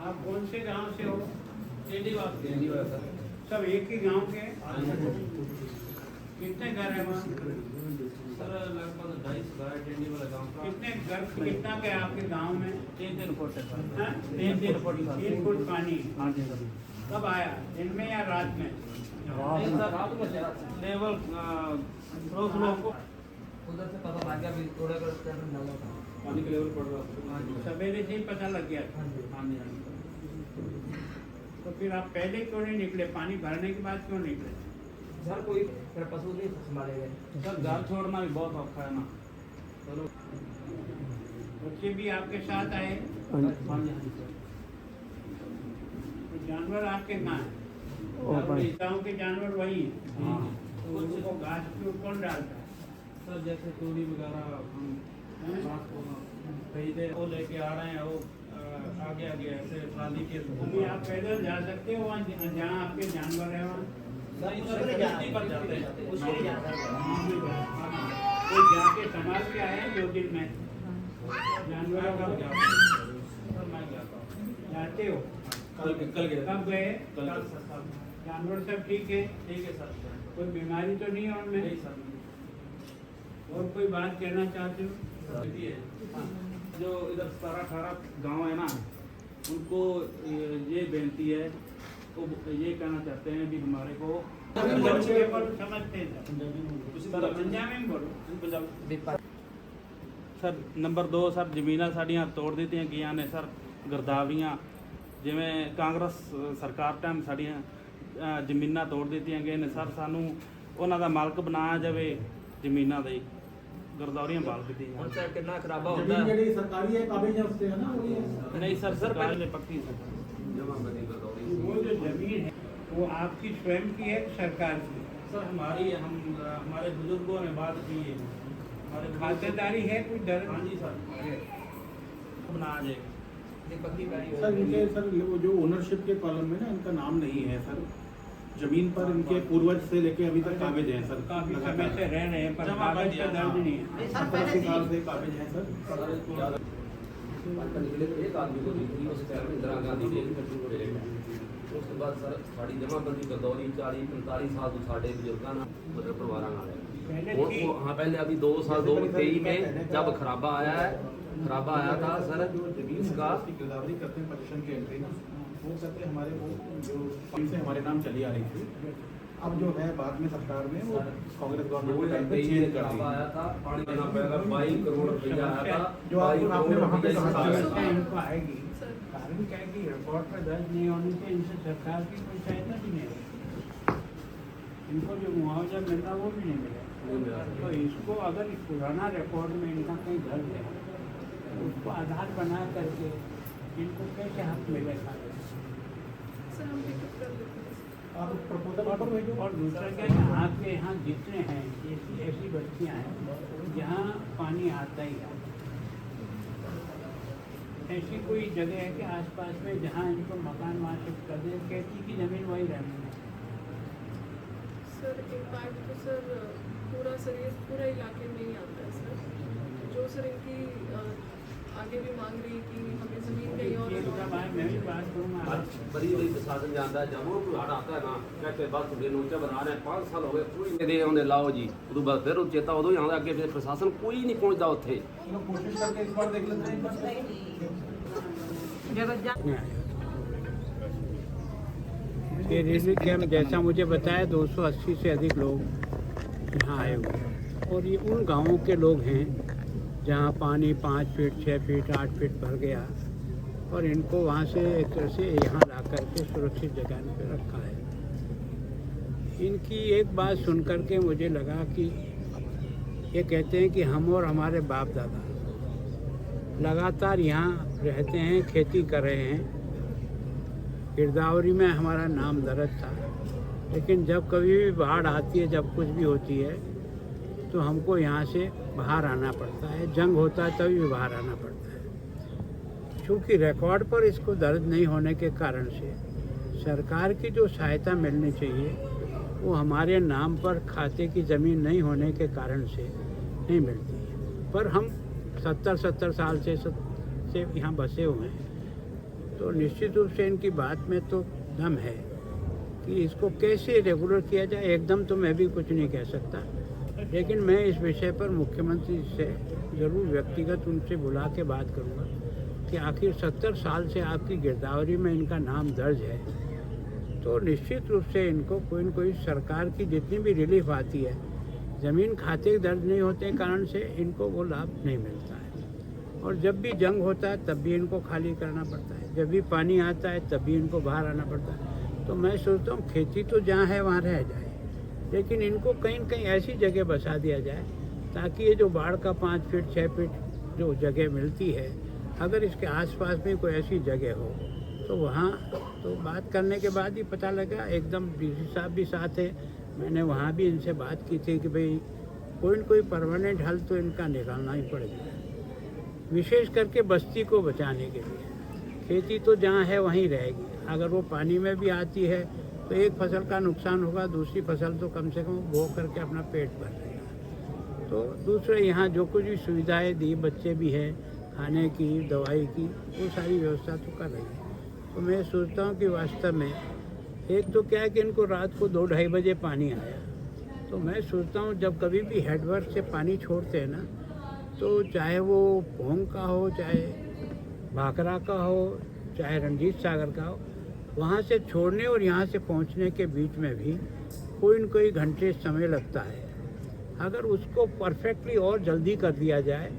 आप कौन से गांव से हो? सर। सब एक ही गांव के? कितने घर है वहाँ? सर लगभग 250 घर टेंडी वाला गाँव का। कितने घर कितना क्या आपके गांव में? 3 फुट है सर। हाँ? 3 फुट सर। 3 फुट पानी हाँ जी सर। कब आया, दिन में या रात में? नहीं सर, रात में लेवल फ्लो को उधर से पता लग गया भी थोड़ा पानी का लेवल बढ़ रहा है। सवेरे से ही पता लग गया था। हाँ जी। तो फिर आप पहले क्यों नहीं निकले? पानी भरने के बाद क्यों निकले? सर कोई पशु नहीं संभाले गए। सर घर छोड़ना भी बहुत औखा है ना। चलो बच्चे भी आपके साथ आए? हाँ जी सर। तो जानवर आपके कहाँ हैं? गाँव के जानवर वही हैं। हाँ। तो उनको घास को कौन डालता है? सर जैसे तूड़ी वगैरह हम खरीदे वो लेके आ रहे हैं, वो आगे आगे ऐसे ट्राली के। अभी आप पैदल जा सकते हो वहाँ जहाँ आपके जानवर है वहाँ? नहीं सर, बस्ती पर जाते हैं। तो जाके संभाल के आए 2 दिन में जानवरों का? सर मैं गया था। जाते हो? कल गया। कब गए? कल सर। जानवर सब ठीक है? ठीक है सर। कोई बीमारी तो नहीं है उनमें? नहीं सर। और कोई बात कहना चाहते हो? हाँ। जो इधर 17-18 गांव है ना, उनको ये बेनती है, वो ये कहना चाहते हैं भी हमारे को समझते हैं पंजाबी में बोलो। सर नंबर 2 सर ਜ਼ਮੀਨਾਂ ਸਾਡੀਆਂ ਤੋੜ ਦਿੱਤੀਆਂ ਗਈਆਂ ਨੇ ਸਰ। ਗਰਦਾਵਰੀਆਂ ਜਿਵੇਂ ਕਾਂਗਰਸ ਸਰਕਾਰ ਟਾਈਮ ਸਾਡੀਆਂ ਜ਼ਮੀਨਾਂ ਤੋੜ ਦਿੱਤੀਆਂ ਗਈਆਂ ਨੇ ਸਰ। ਸਾਨੂੰ ਉਹਨਾਂ ਦਾ ਮਾਲਕ ਬਣਾਇਆ ਜਾਵੇ ਜ਼ਮੀਨਾਂ ਦੇ। ਗਰਦਾਵਰੀਆਂ ਬਾਲ ਦਿੱਤੀਆਂ ਹੁਣ ਸਰ ਕਿੰਨਾ ਖਰਾਬਾ ਹੁੰਦਾ ਹੈ। ਜਿਹੜੀ ਸਰਕਾਰੀ ਹੈ ਕਾਬਿਜ਼ ਹੈ उससे है ना वो ये नहीं सर, सरकार ने पक्की सर। वो जो जमीन है वो आपकी स्वयं की है कि सरकार की? सर हमारी हम हमारे बुजुर्गों ने बात की है। हमारे खातेदारी है कोई दर? हाँ जी सर। बना जाएगा पक्की गाड़ी सर इनके सर वो जो ओनरशिप के कॉलम में ना इनका नाम नहीं है सर। जमीन पर इनके पूर्वज से लेके अभी तक काबिज हैं सर। काफी समय से रह रहे हैं पर जमा कर कागज का दिया। दर्ज नहीं है। 70-80 साल से काबिज हैं सर। एक आदमी को दी थी उस टाइम में इंदिरा गांधी ने। उसके बाद सर साड़ी जमाबंदी गरदौरी 40-45 साल तो साढ़े बुजुर्गों ना मतलब परिवार पहले हाँ पहले अभी 2 साल 2023 में जब खराबा आया है, खराबा आया था सर इसका गिरदावरी करते हैं पोजीशन के एंट्री ना वो करते हमारे वो जो से हमारे नाम चली आ रही थी। अब जो है बाद में सरकार में वो कांग्रेस गवर्नमेंट के टाइम पे चेंज कर दी। आया था पानी देना पड़ेगा 22 करोड़ रुपया आया था। जो आपने वहाँ पे कहा था समस्या इनको आएगी। कारण क्या है कि रिपोर्ट पर दर्ज नहीं होने से इनसे सरकार की कोई सहायता भी नहीं होगी। इनको जो मुआवजा मिल रहा वो भी नहीं मिलेगा। तो इसको अगर पुराना रिकॉर्ड में इनका कहीं दर्ज है तो उसको आधार बना करके इनको कैसे हक मिलेगा? आप प्रपोजल ऑर्डर भेजो। और दूसरा क्या है, आपके यहाँ जितने हैं ऐसी बस्तियाँ हैं जहाँ पानी आता ही आता। ऐसी कोई जगह है कि आसपास में जहाँ इनको मकान वहाँ शिफ्ट कर दे, खेती की ज़मीन वही रहनी है? सर इम्पैक्ट तो सर पूरा शरीर पूरा इलाके में ही आता है सर। जो सर इनकी आगे भी मांग रही कि हमें ज़मीन कहीं और मैं भी बात करूँगा। बड़ी बड़ी प्रशासन जानता है जब वो कोई हड़ आता है ना कहते बस थोड़े नोचा बना रहे हैं 5 साल हो गए कोई दे आने लाओ जी उदू बाद फिर चेता उदू ही आंदा अगे फिर प्रशासन कोई नहीं पहुंचता उत्थे। चलो कोशिश करके इस बार देख लेते हैं। ये रेलवे कैंप जैसा मुझे बताया 280 से अधिक लोग यहाँ आए हुए हैं और ये उन गांवों के लोग हैं जहाँ पानी 5 फीट 6 फीट 8 फीट भर गया और इनको वहाँ से एक तरह से यहाँ ला करके सुरक्षित जगह पे रखा है। इनकी एक बात सुन करके मुझे लगा कि ये कहते हैं कि हम और हमारे बाप दादा लगातार यहाँ रहते हैं, खेती कर रहे हैं। गिरदावरी में हमारा नाम दर्ज था, लेकिन जब कभी भी बाढ़ आती है, जब कुछ भी होती है तो हमको यहाँ से बाहर आना पड़ता है। जंग होता है तभी भी बाहर आना पड़ता है। चूँकि रिकॉर्ड पर इसको दर्ज नहीं होने के कारण से सरकार की जो सहायता मिलनी चाहिए वो हमारे नाम पर खाते की ज़मीन नहीं होने के कारण से नहीं मिलती है। पर हम 70 साल से यहाँ बसे हुए हैं, तो निश्चित रूप से इनकी बात में तो दम है कि इसको कैसे रेगुलर किया जाए। एकदम तो मैं भी कुछ नहीं कह सकता, लेकिन मैं इस विषय पर मुख्यमंत्री से ज़रूर व्यक्तिगत उनसे बुला के बात करूँगा कि आखिर 70 साल से आपकी गिरदावरी में इनका नाम दर्ज है, तो निश्चित रूप से इनको कोई न कोई सरकार की जितनी भी रिलीफ आती है, ज़मीन खाते दर्ज नहीं होते कारण से इनको वो लाभ नहीं मिलता है। और जब भी जंग होता है तब भी इनको खाली करना पड़ता है, जब भी पानी आता है तब भी इनको बाहर आना पड़ता है। तो मैं सोचता हूँ खेती तो जहाँ है वहाँ रह जाए, लेकिन इनको कहीं न कहीं ऐसी जगह बसा दिया जाए ताकि ये जो बाढ़ का 5 फीट 6 फीट जो जगह मिलती है, अगर इसके आसपास में कोई ऐसी जगह हो तो वहाँ तो बात करने के बाद ही पता लगा। एकदम डीसी साहब भी साथ है, मैंने वहाँ भी इनसे बात की थी कि भाई कोई न कोई परमानेंट हल तो इनका निकालना ही पड़ेगा, विशेष करके बस्ती को बचाने के लिए। खेती तो जहाँ है वहीं रहेगी, अगर वो पानी में भी आती है तो एक फसल का नुकसान होगा, दूसरी फसल तो कम से कम बो करके अपना पेट भर लेगा। तो दूसरे यहाँ जो कुछ भी सुविधाएं दी, बच्चे भी हैं, खाने की दवाई की, वो सारी व्यवस्था तो कर रही है। तो मैं सोचता हूँ कि वास्तव में एक तो क्या है कि इनको रात को 2-2:30 बजे पानी आया, तो मैं सोचता हूँ जब कभी भी हेडवर्क से पानी छोड़ते हैं ना, तो चाहे वो पोंग का हो, चाहे भाखड़ा का हो, चाहे रणजीत सागर का हो, वहाँ से छोड़ने और यहाँ से पहुँचने के बीच में भी कोई न कोई घंटे समय लगता है। अगर उसको परफेक्टली और जल्दी कर दिया जाए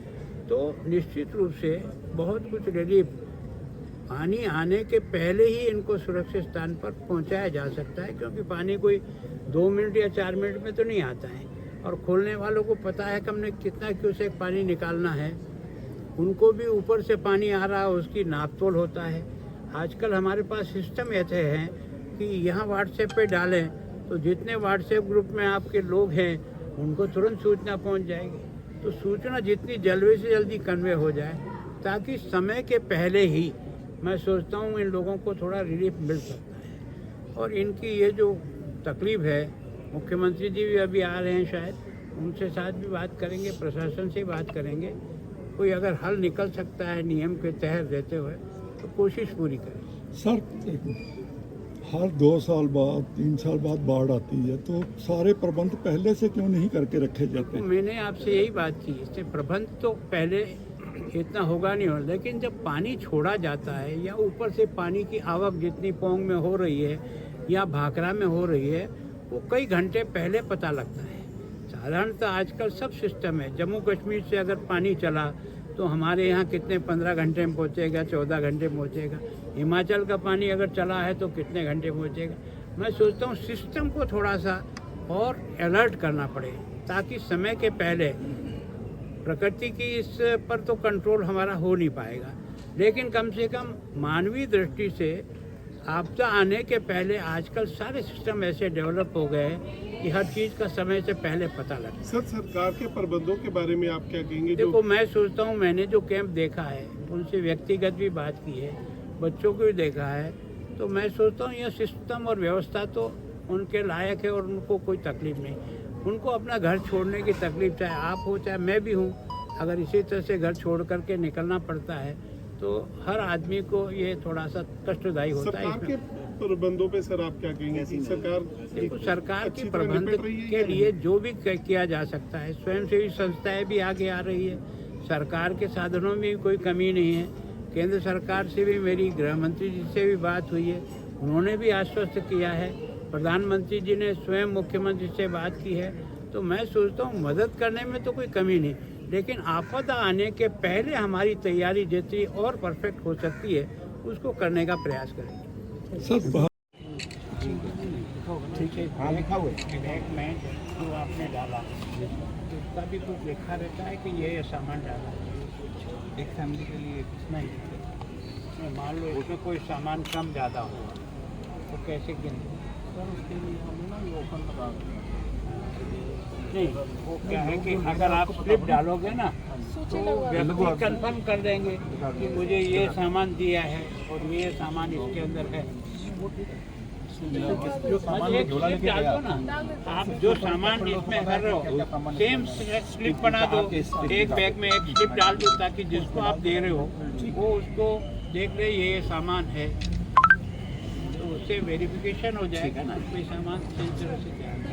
तो निश्चित रूप से बहुत कुछ रिलीफ पानी आने के पहले ही इनको सुरक्षित स्थान पर पहुँचाया जा सकता है, क्योंकि पानी कोई 2 मिनट या 4 मिनट में तो नहीं आता है। और खोलने वालों को पता है कि हमने कितना क्यूसेक पानी निकालना है, उनको भी ऊपर से पानी आ रहा है, उसकी नापतोल होता है। आजकल हमारे पास सिस्टम ऐसे हैं कि यहाँ व्हाट्सएप पे डालें तो जितने व्हाट्सएप ग्रुप में आपके लोग हैं उनको तुरंत सूचना पहुँच जाएगी। तो सूचना जितनी जल्दी से जल्दी कन्वे हो जाए ताकि समय के पहले ही मैं सोचता हूँ इन लोगों को थोड़ा रिलीफ मिल सकता है। और इनकी ये जो तकलीफ़ है, मुख्यमंत्री जी भी अभी आ रहे हैं, शायद उनसे साथ भी बात करेंगे, प्रशासन से बात करेंगे, कोई अगर हल निकल सकता है नियम के तहत देते हुए तो कोशिश पूरी करें। सर देखो, हर 2 साल बाद 3 साल बाद बाढ़ आती है, तो सारे प्रबंध पहले से क्यों नहीं करके रखे जाते? मैंने आपसे यही बात की, इससे प्रबंध तो पहले इतना होगा नहीं, होगा, लेकिन जब पानी छोड़ा जाता है या ऊपर से पानी की आवक जितनी पोंग में हो रही है या भाखड़ा में हो रही है, वो कई घंटे पहले पता लगता है। साधारणतः आजकल सब सिस्टम है। जम्मू कश्मीर से अगर पानी चला तो हमारे यहाँ कितने 15 घंटे में पहुँचेगा, 14 घंटे में पहुँचेगा। हिमाचल का पानी अगर चला है तो कितने घंटे पहुँचेगा। मैं सोचता हूँ सिस्टम को थोड़ा सा और अलर्ट करना पड़े ताकि समय के पहले, प्रकृति की इस पर तो कंट्रोल हमारा हो नहीं पाएगा, लेकिन कम से कम मानवीय दृष्टि से आपदा आने के पहले आजकल सारे सिस्टम ऐसे डेवलप हो गए कि हर चीज़ का समय से पहले पता लगता है। सर, सरकार के प्रबंधों के बारे में आप क्या कहेंगे? देखो, मैं सोचता हूँ मैंने जो कैंप देखा है, उनसे व्यक्तिगत भी बात की है, बच्चों को भी देखा है, तो मैं सोचता हूँ यह सिस्टम और व्यवस्था तो उनके लायक है और उनको कोई तकलीफ नहीं। उनको अपना घर छोड़ने की तकलीफ चाहे आप हो चाहे मैं भी हूँ, अगर इसी तरह से घर छोड़ करके निकलना पड़ता है तो हर आदमी को ये थोड़ा सा कष्टदायी होता है। सरकार के प्रबंधों पे सर आप क्या कहेंगे? सरकार के प्रबंध के लिए जो भी किया जा सकता है, स्वयंसेवी संस्थाएं भी आगे आ रही है, सरकार के साधनों में भी कोई कमी नहीं है। केंद्र सरकार से भी मेरी गृह मंत्री जी से भी बात हुई है, उन्होंने भी आश्वस्त किया है, प्रधानमंत्री जी ने स्वयं मुख्यमंत्री से बात की है। तो मैं सोचता हूँ मदद करने में तो कोई कमी नहीं, लेकिन आपदा आने के पहले हमारी तैयारी जितनी और परफेक्ट हो सकती है उसको करने का प्रयास करेंगे। सर ठीक है, हाँ लिखा हुआ है बैग में जो आपने डाला उसका भी कुछ लिखा रहता है कि ये सामान डाला एक फैमिली के लिए नहीं, मान लो उसमें कोई सामान कम ज़्यादा हो तो कैसे गिने सर, उसके लिए हम ना ये ओपन लगा नहीं, वो क्या है कि अगर आप स्लिप डालोगे ना तो व्यक्ति कंफर्म कर देंगे कि मुझे ये सामान दिया है और ये सामान इसके अंदर है। जो सामान स्लिप डाल दो ना, आप जो सामान इसमें कर रहे हो सेम स्लिप बना दो, एक बैग में एक स्लिप डाल दो ताकि जिसको आप दे रहे हो वो उसको देख रहे ये सामान है, तो उससे वेरिफिकेशन हो जाएगा ना कोई सामान सही तरह से क्या है।